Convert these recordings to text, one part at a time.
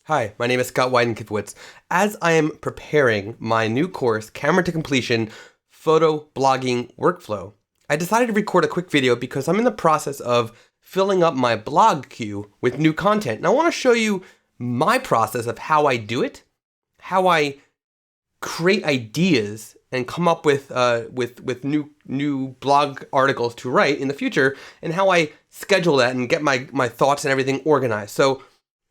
Hi, my name is Scott Weidenkivowitz. As I am preparing my new course, Camera to Completion Photo Blogging Workflow, I decided to record a quick video because I'm in the process of filling up my blog queue with new content. And I want to show you my process of how I do it, how I create ideas and come up with new blog articles to write in the future, and how I schedule that and get my thoughts and everything organized. So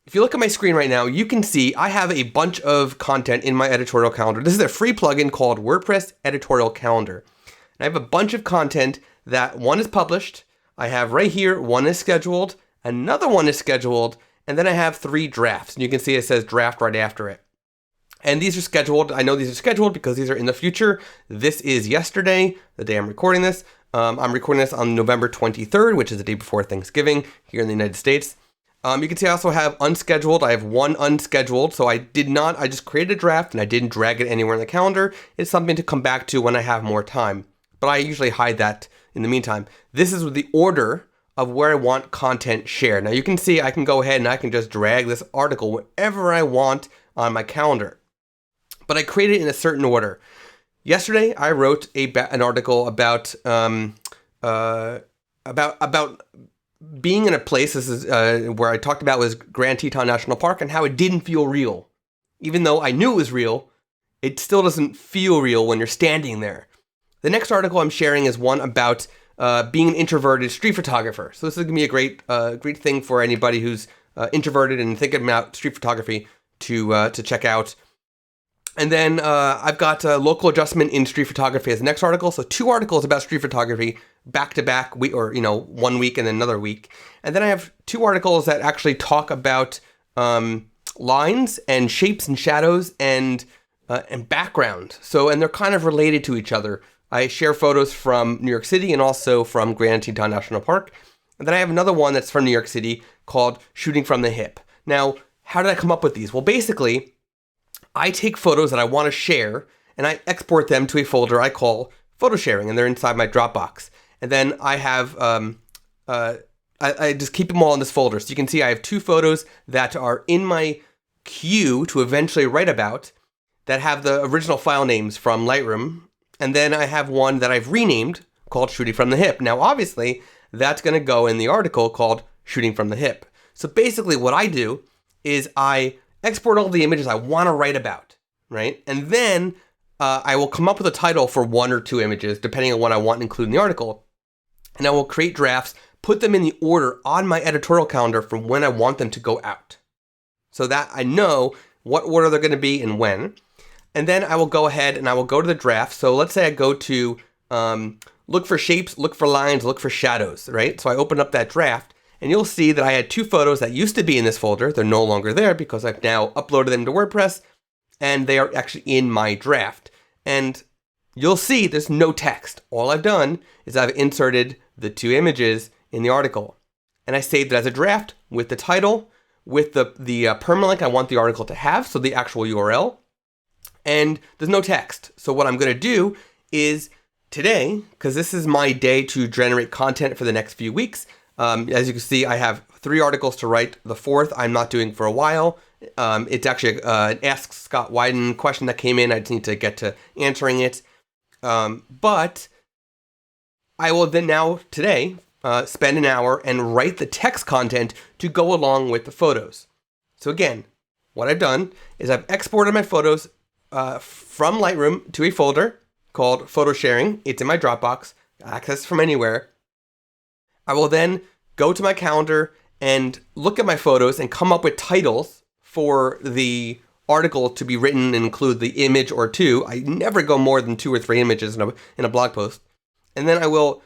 if you look at my screen right now, you can see I have a bunch of content in my editorial calendar. This is a free plugin called WordPress Editorial Calendar. And I have a bunch of content that one is published. I have right here, one is scheduled, another one is scheduled, and then I have 3 drafts. And you can see it says draft right after it. And these are scheduled. I know these are scheduled because these are in the future. This is yesterday, the day I'm recording this. I'm recording this on November 23rd, which is the day before Thanksgiving here in the United States. You can see I also have unscheduled. I have one unscheduled, so I just created a draft and I didn't drag it anywhere in the calendar. It's something to come back to when I have more time, but I usually hide that in the meantime. This is the order of where I want content shared. Now you can see I can go ahead and I can just drag this article wherever I want on my calendar, but I created it in a certain order. Yesterday, I wrote an article about being in a place, this is where I talked about was Grand Teton National Park and how it didn't feel real. Even though I knew it was real, it still doesn't feel real when you're standing there. The next article I'm sharing is one about being an introverted street photographer. So this is going to be a great thing for anybody who's introverted and thinking about street photography to check out. And then I've got local adjustment in street photography as the next article. So 2 articles about street photography back to back, 1 week and then another week. And then I have 2 articles that actually talk about lines and shapes and shadows and background. And they're kind of related to each other. I share photos from New York City and also from Grand Teton National Park. And then I have another one that's from New York City called Shooting from the Hip. Now, how did I come up with these? Well, basically, I take photos that I want to share and I export them to a folder I call photo sharing, and they're inside my Dropbox. And then I have, I just keep them all in this folder. So you can see I have 2 photos that are in my queue to eventually write about that have the original file names from Lightroom. And then I have one that I've renamed called Shooting from the Hip. Now, obviously, that's going to go in the article called Shooting from the Hip. So basically what I do is I export all the images I want to write about, right? And then I will come up with a title for 1 or 2 images, depending on what I want to include in the article. And I will create drafts, put them in the order on my editorial calendar for when I want them to go out, so that I know what order they're going to be and when. And then I will go ahead and I will go to the draft. So let's say I go to look for shapes, look for lines, look for shadows, right? So I open up that draft, and you'll see that I had 2 photos that used to be in this folder. They're no longer there because I've now uploaded them to WordPress, and they are actually in my draft. And you'll see there's no text. All I've done is I've inserted the 2 images in the article, and I saved it as a draft with the title, with the permalink I want the article to have, so the actual URL, and there's no text. So what I'm going to do is today, because this is my day to generate content for the next few weeks, as you can see, I have 3 articles to write. The 4th I'm not doing for a while. It's actually an Ask Scott Wyden question that came in. I just need to get to answering it. But I will then now today spend an hour and write the text content to go along with the photos. So again, what I've done is I've exported my photos from Lightroom to a folder called Photo Sharing. It's in my Dropbox, access from anywhere. I will then go to my calendar and look at my photos and come up with titles for the article to be written and include the image or 2. I never go more than 2 or 3 images in a blog post. And then I will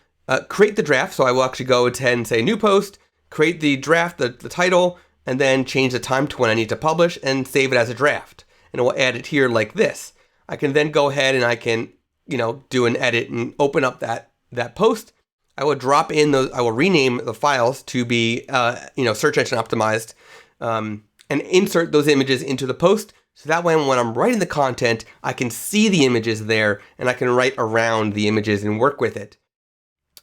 create the draft. So I will actually go ahead and say new post, create the draft, the title, and then change the time to when I need to publish and save it as a draft. And it will add it here like this. I can then go ahead and I can, do an edit and open up that post. I will drop in those, I will rename the files to be, search engine optimized, and insert those images into the post. So that way, when I'm writing the content, I can see the images there and I can write around the images and work with it.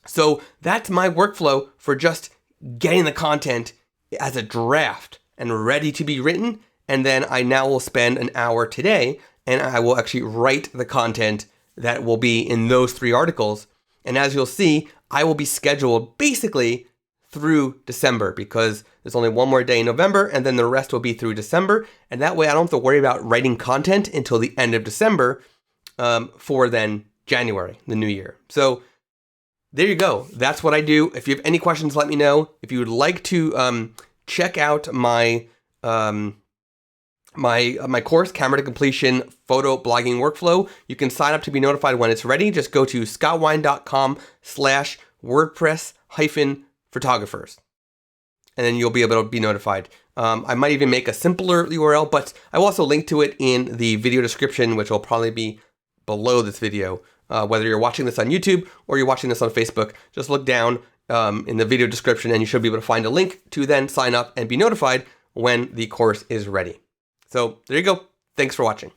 So that's my workflow for just getting the content as a draft and ready to be written And then I now will spend an hour today and I will actually write the content that will be in those 3 articles. And as you'll see, I will be scheduled basically through December because there's only one more day in November and then the rest will be through December. And that way I don't have to worry about writing content until the end of December for then January, the new year. So there you go. That's what I do. If you have any questions, let me know. If you would like to check out my my course, Camera to Completion Photo Blogging Workflow, you can sign up to be notified when it's ready. Just go to scottwine.com/WordPress-photographers. And then you'll be able to be notified. I might even make a simpler URL, but I will also link to it in the video description, which will probably be below this video. Whether you're watching this on YouTube or you're watching this on Facebook, just look down in the video description and you should be able to find a link to then sign up and be notified when the course is ready. So there you go. Thanks for watching.